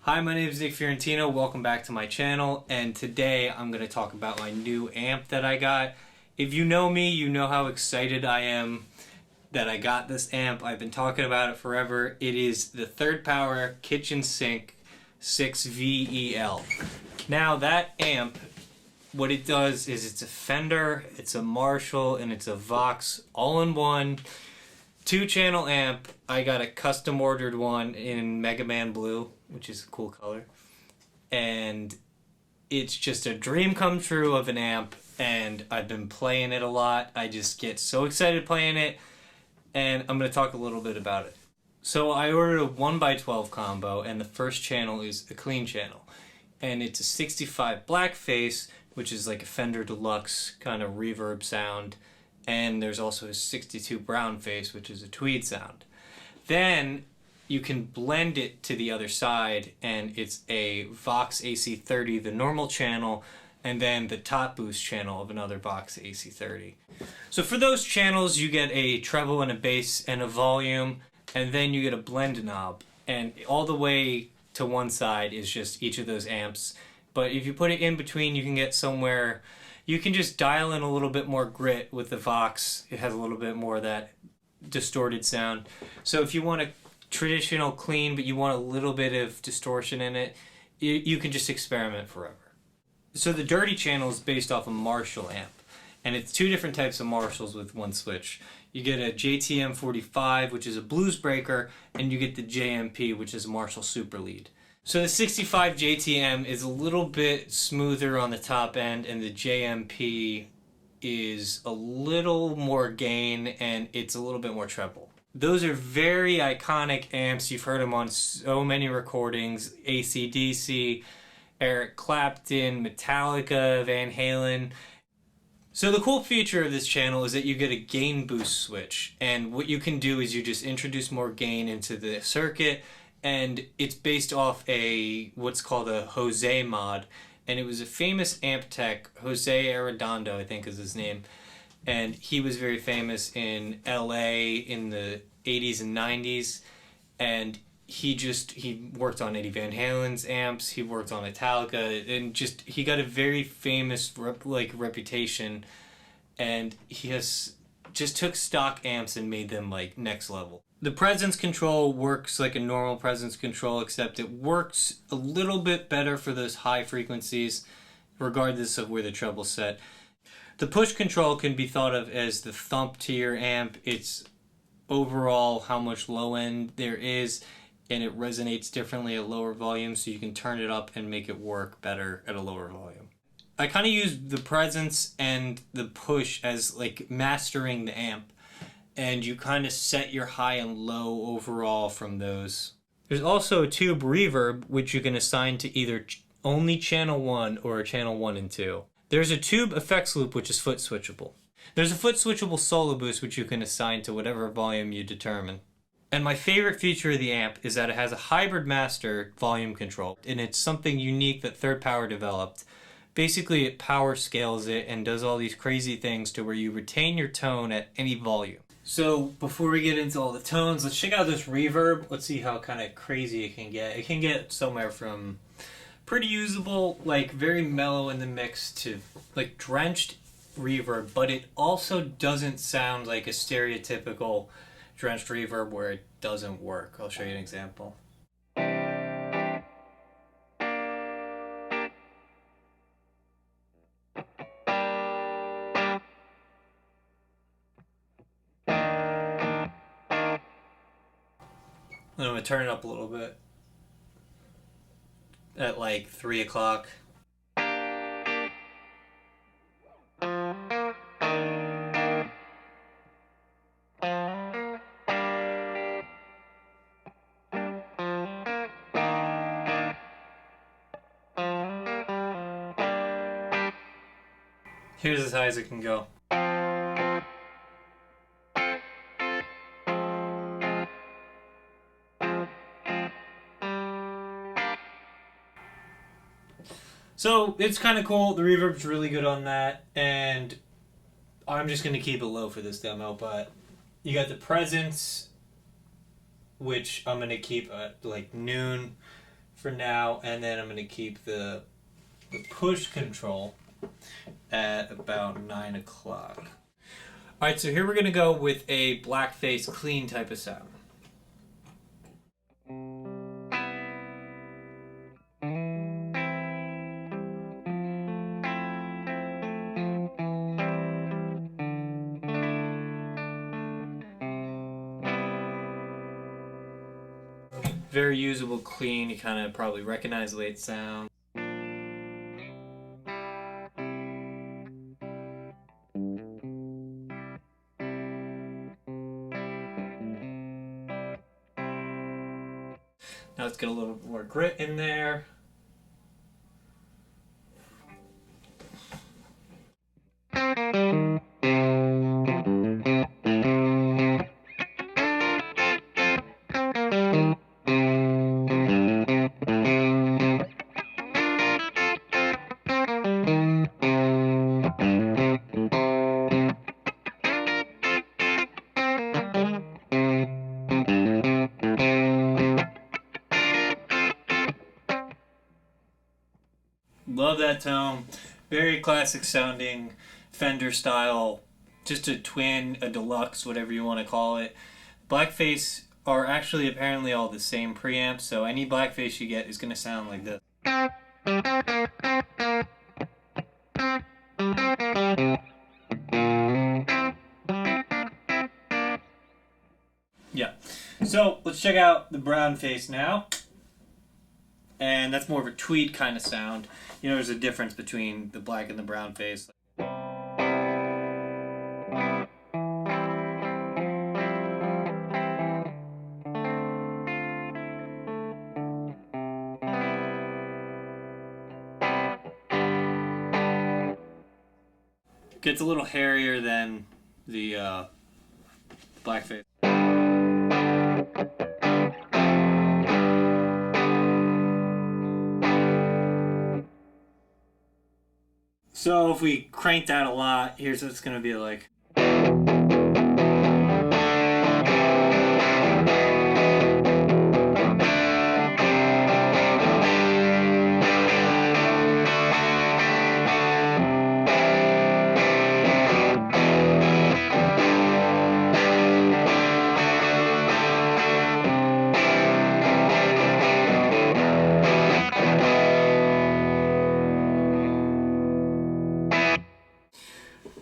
Hi, my name is Nick Fiorentino. Welcome back to my channel, and today I'm going to talk about my new amp that I got. If you know me, you know how excited I am that I got this amp. I've been talking about it forever. It is the Third Power Kitchen Sink 6VEL. Now that amp, what it does is it's a Fender, it's a Marshall, and it's a Vox all-in-one 2-channel amp. I got a custom ordered one in Mega Man Blue, which is a cool color. And it's just a dream come true of an amp, and I've been playing it a lot. I just get so excited playing it, and I'm going to talk a little bit about it. So I ordered a 1x12 combo, and the first channel is a clean channel. And it's a 65 blackface, which is like a Fender Deluxe kind of reverb sound. And there's also a 62 brown face, which is a tweed sound. Then you can blend it to the other side, and it's a Vox AC30, the normal channel, and then the top boost channel of another Vox AC30. So for those channels, you get a treble and a bass and a volume, and then you get a blend knob. And all the way to one side is just each of those amps. But if you put it in between, you can get somewhere. You can just dial in a little bit more grit with the Vox. It has a little bit more of that distorted sound. So if you want a traditional clean, but you want a little bit of distortion in it, you can just experiment forever. So the dirty channel is based off a Marshall amp. And it's two different types of Marshalls with one switch. You get a JTM 45, which is a blues breaker, and you get the JMP, which is a Marshall Super Lead. So the 65 JTM is a little bit smoother on the top end, and the JMP is a little more gain, and it's a little bit more treble. Those are very iconic amps. You've heard them on so many recordings. AC/DC, Eric Clapton, Metallica, Van Halen. So the cool feature of this channel is that you get a gain boost switch, and what you can do is you just introduce more gain into the circuit, and it's based off what's called a Jose mod, and it was a famous amp tech, Jose Arredondo, I think is his name, and he was very famous in LA in the 80s and 90s, and he worked on Eddie Van Halen's amps, he worked on Metallica, and he got a very famous reputation, and he just took stock amps and made them like next level. The presence control works like a normal presence control, except it works a little bit better for those high frequencies, regardless of where the treble's set. The push control can be thought of as the thump to your amp. It's overall how much low end there is, and it resonates differently at lower volume, so you can turn it up and make it work better at a lower volume. I kind of use the presence and the push as like mastering the amp, and you kind of set your high and low overall from those. There's also a tube reverb, which you can assign to either only channel 1 or channel 1 and 2. There's a tube effects loop, which is foot switchable. There's a foot switchable solo boost, which you can assign to whatever volume you determine. And my favorite feature of the amp is that it has a hybrid master volume control, and it's something unique that Third Power developed. Basically, it power scales it and does all these crazy things to where you retain your tone at any volume. So before we get into all the tones, let's check out this reverb. Let's see how kind of crazy it can get. It can get somewhere from pretty usable, like very mellow in the mix, to like drenched reverb, but it also doesn't sound like a stereotypical drenched reverb where it doesn't work. I'll show you an example. I'm going to turn it up a little bit at like 3 o'clock. Here's as high as it can go. So it's kind of cool. The reverb's really good on that, and I'm just going to keep it low for this demo, but you got the presence, which I'm going to keep at like noon for now, and then I'm going to keep the push control at about 9 o'clock. Alright, so here we're going to go with a blackface clean type of sound. Very usable, clean. You kind of probably recognize the way it sounds. Now let's get a little more grit in there. Love that tone. Very classic sounding, Fender style, just a twin, a deluxe, whatever you want to call it. Blackface are actually apparently all the same preamps, so any blackface you get is going to sound like this. Yeah. So let's check out the brown face now. And that's more of a tweed kind of sound. You know, there's a difference between the black and the brown face. Gets a little hairier than the blackface. So if we crank that a lot, here's what it's going to be like.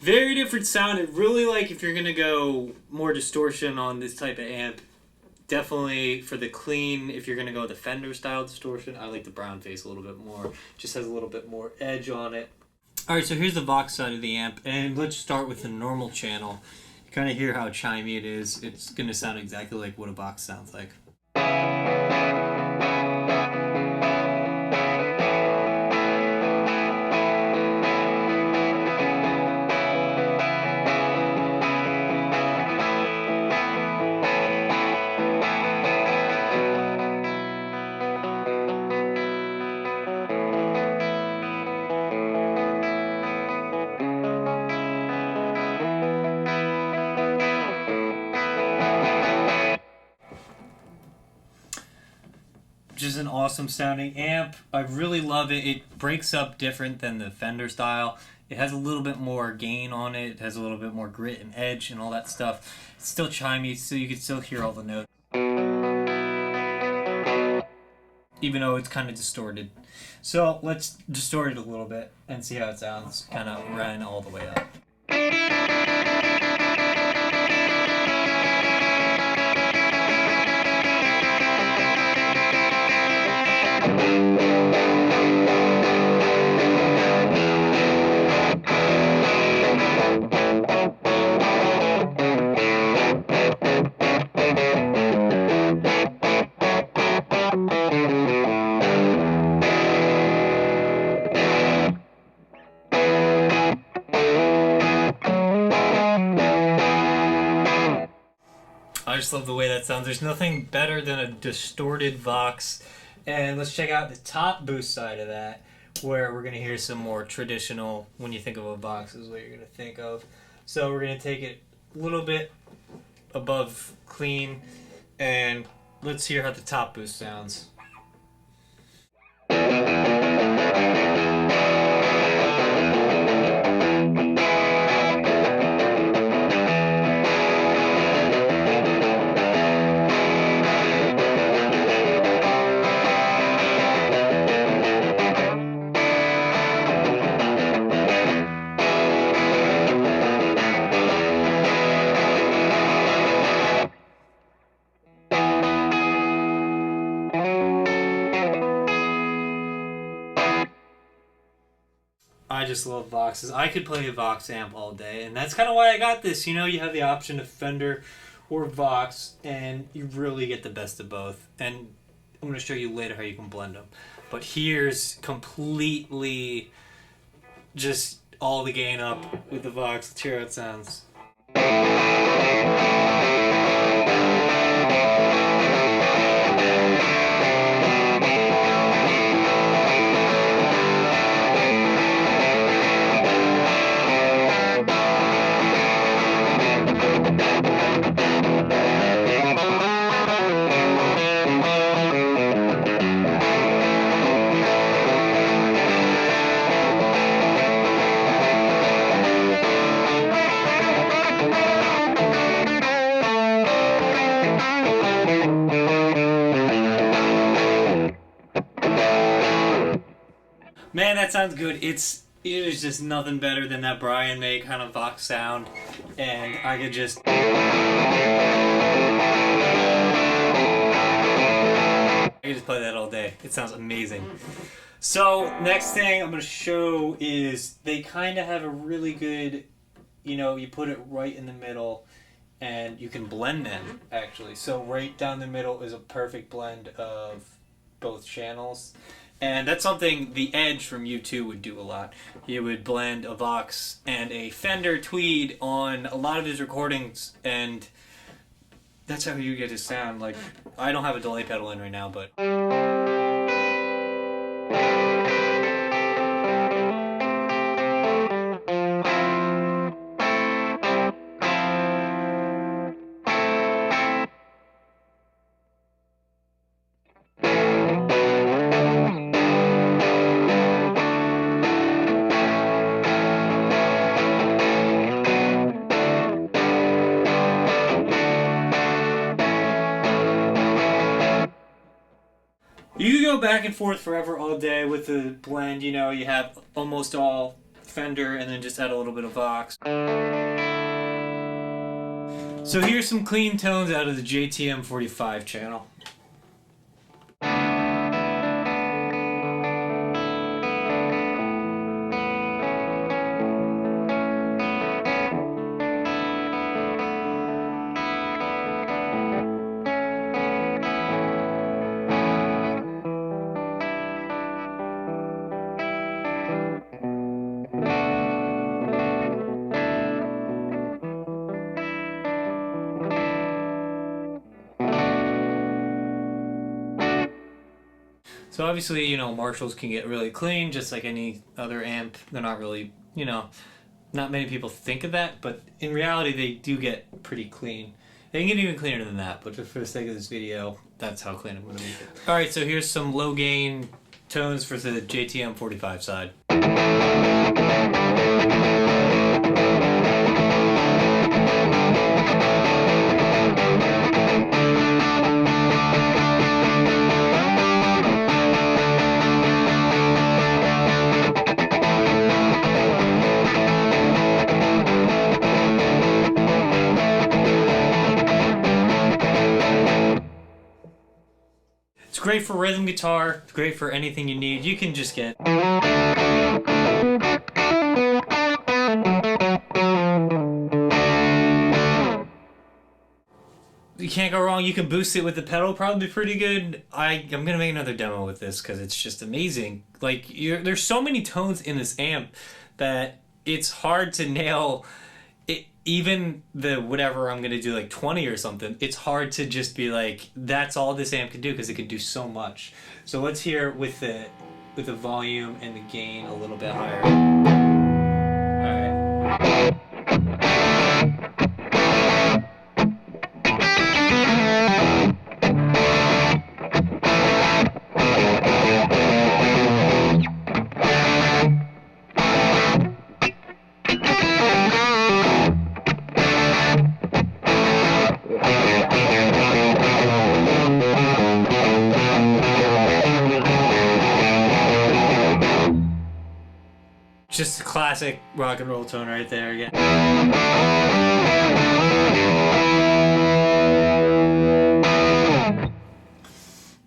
Very different sound. And really, like, if you're gonna go more distortion on this type of amp, definitely for the clean, if you're gonna go with the Fender style distortion, I like the brown face a little bit more. Just has a little bit more edge on it. Alright, so here's the Vox side of the amp, and let's start with the normal channel. You kind of hear how chimey it is. It's gonna sound exactly like what a Vox sounds like. Which is an awesome sounding amp. I really love it. It breaks up different than the Fender style. It has a little bit more gain on it. It has a little bit more grit and edge and all that stuff. It's still chimey, so you can still hear all the notes, even though it's kind of distorted. So let's distort it a little bit and see how it sounds. Kind of run all the way up. I just love the way that sounds. There's nothing better than a distorted Vox. And let's check out the top boost side of that, where we're going to hear some more traditional, when you think of a Vox is what you're going to think of. So we're going to take it a little bit above clean, and let's hear how the top boost sounds. I just love Voxes. I could play a Vox amp all day, and that's kind of why I got this. You know, you have the option of Fender or Vox, and you really get the best of both. And I'm going to show you later how you can blend them. But here's completely just all the gain up with the Vox. Let's hear how it sounds. Man, that sounds good. It is just nothing better than that Brian May kind of Vox sound, and I could just play that all day. It sounds amazing. So next thing I'm going to show is they kind of have a really good, you know, you put it right in the middle and you can blend them actually. So right down the middle is a perfect blend of both channels. And that's something the Edge from U2 would do a lot. He would blend a Vox and a Fender Tweed on a lot of his recordings, and that's how you get his sound. Like, I don't have a delay pedal in right now, but... You can go back and forth forever all day with the blend. You know, you have almost all Fender and then just add a little bit of Vox. So here's some clean tones out of the JTM 45 channel. So obviously, you know, Marshalls can get really clean, just like any other amp. They're not really, you know, not many people think of that, but in reality, they do get pretty clean. They can get even cleaner than that, but just for the sake of this video, that's how clean I'm going to make it. Alright, so here's some low gain tones for the JTM 45 side. It's great for rhythm guitar, it's great for anything you need. You can just get... You can't go wrong. You can boost it with the pedal, probably pretty good. I'm going to make another demo with this because it's just amazing. Like, there's so many tones in this amp that it's hard to nail it. Even the whatever I'm going to do, like 20 or something, it's hard to just be like, that's all this amp can do, because it can do so much. So let's hear with the volume and the gain a little bit higher. Alright. Just a classic rock and roll tone right there again.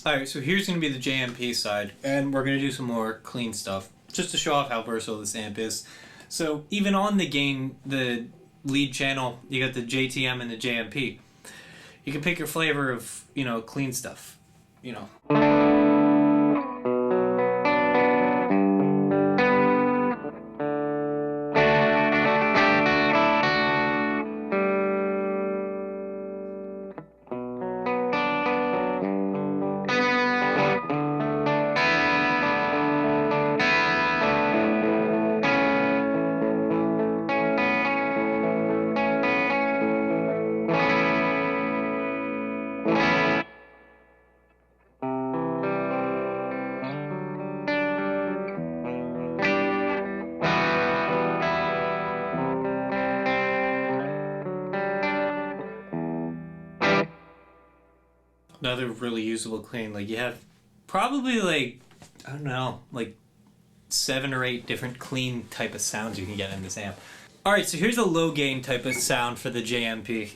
Alright, so here's going to be the JMP side, and we're going to do some more clean stuff. just to show off how versatile this amp is. So even on the lead channel, you got the JTM and the JMP. You can pick your flavor of, you know, clean stuff, you know. Another really usable clean, like you have probably like, I don't know, like 7 or 8 different clean type of sounds you can get in this amp. Alright, so here's a low gain type of sound for the JMP.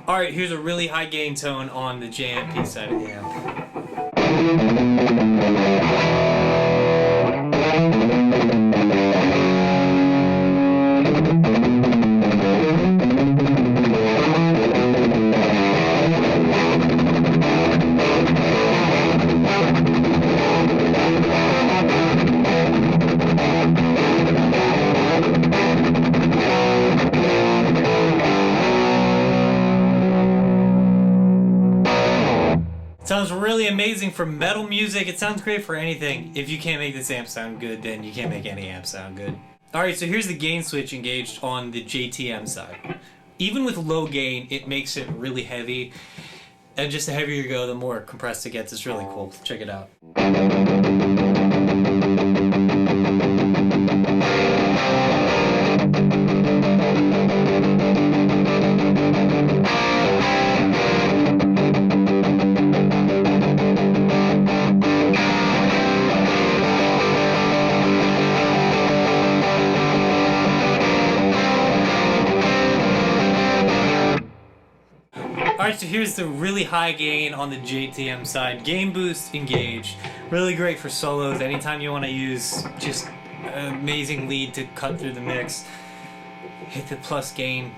Alright, here's a really high gain tone on the JMP side of the amp. Sounds really amazing for metal music. It sounds great for anything. If you can't make this amp sound good, then you can't make any amp sound good. Alright, so here's the gain switch engaged on the JTM side. Even with low gain, it makes it really heavy. And just the heavier you go, the more compressed it gets. It's really cool. Check it out. Alright, so here's the really high gain on the JTM side. Gain boost engaged. Really great for solos. Anytime you want to use just an amazing lead to cut through the mix. Hit the plus gain.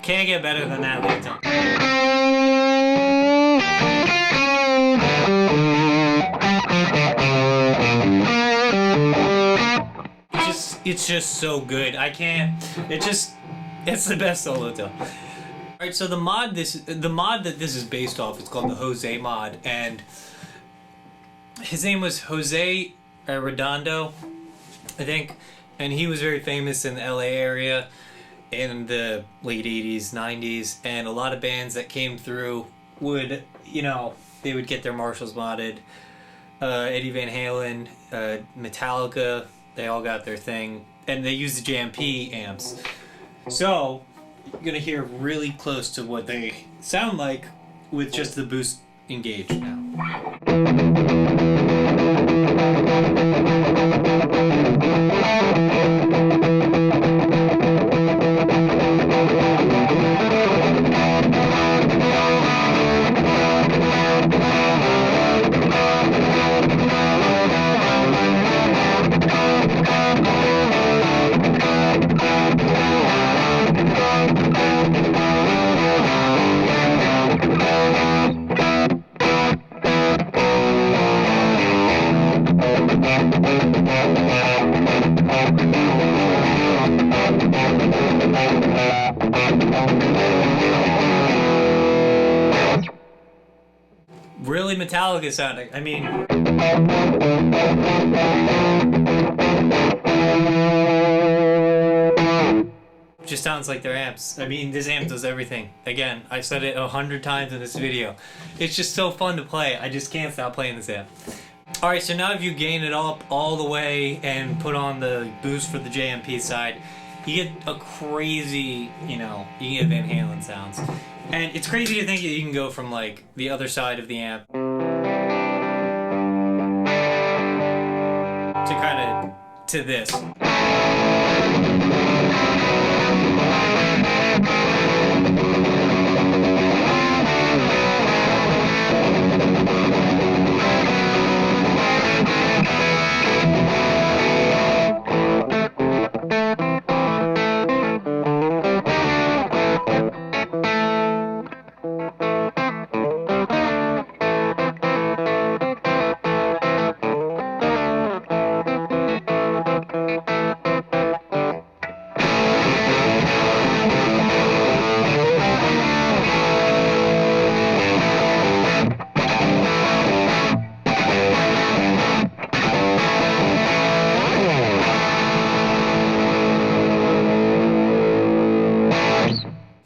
Can't get better than that lead tone. It's just so good. I can't. It's the best solo tone. Alright, so the mod that this is based off is called the Jose mod, and his name was Jose Redondo, I think, and he was very famous in the LA area in the late 80s, 90s, and a lot of bands that came through would, you know, they would get their Marshalls modded. Eddie Van Halen, Metallica, they all got their thing, and they used the JMP amps. So, you're gonna hear really close to what they sound like with just the boost engaged now. Really Metallica sounding. I mean, just sounds like their amps. I mean, this amp does everything. Again, I said it 100 times in this video. It's just so fun to play. I just can't stop playing this amp. Alright, so now if you gain it up all the way and put on the boost for the JMP side, you get a crazy, you know, you get Van Halen sounds. And it's crazy to think that you can go from like the other side of the amp to kind of to this.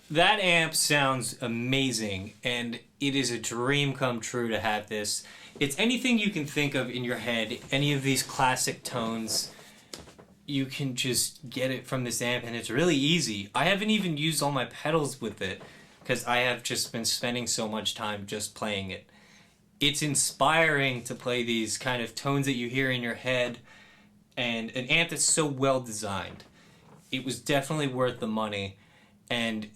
That amp sounds amazing, and it is a dream come true to have this. It's anything you can think of in your head, any of these classic tones, you can just get it from this amp, and it's really easy. I haven't even used all my pedals with it, because I have just been spending so much time just playing it. It's inspiring to play these kind of tones that you hear in your head, and an amp that's so well designed. It was definitely worth the money. And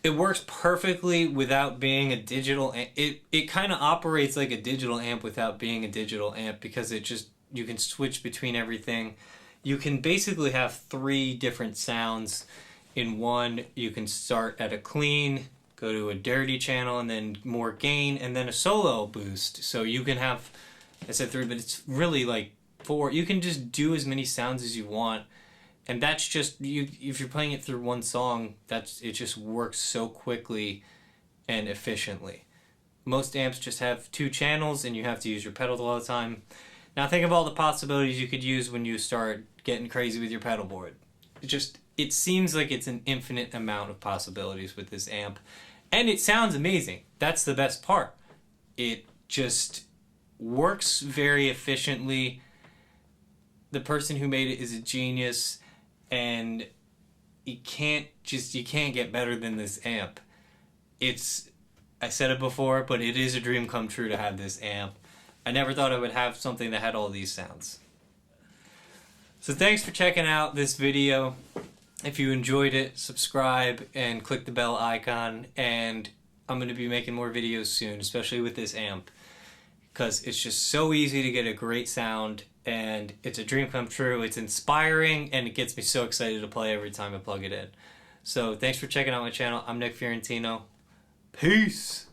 it works perfectly without being a digital amp. It kind of operates like a digital amp without being a digital amp, because you can switch between everything. You can basically have 3 different sounds in one. You can start at a clean, go to a dirty channel, and then more gain, and then a solo boost. So you can have, I said 3, but it's really like 4. You can just do as many sounds as you want. And that's just, if you're playing it through one song, it just works so quickly and efficiently. Most amps just have 2 channels and you have to use your pedals all the time. Now think of all the possibilities you could use when you start getting crazy with your pedal board. It seems like it's an infinite amount of possibilities with this amp. And it sounds amazing. That's the best part. It just works very efficiently. The person who made it is a genius. And you can't get better than this amp. I said it before, but it is a dream come true to have this amp. I never thought I would have something that had all these sounds. So thanks for checking out this video. If you enjoyed it, subscribe and click the bell icon. And I'm going to be making more videos soon, especially with this amp, because it's just so easy to get a great sound. And it's a dream come true. It's inspiring, and it gets me so excited to play every time I plug it in. So thanks for checking out my channel. I'm Nick Fiorentino. Peace!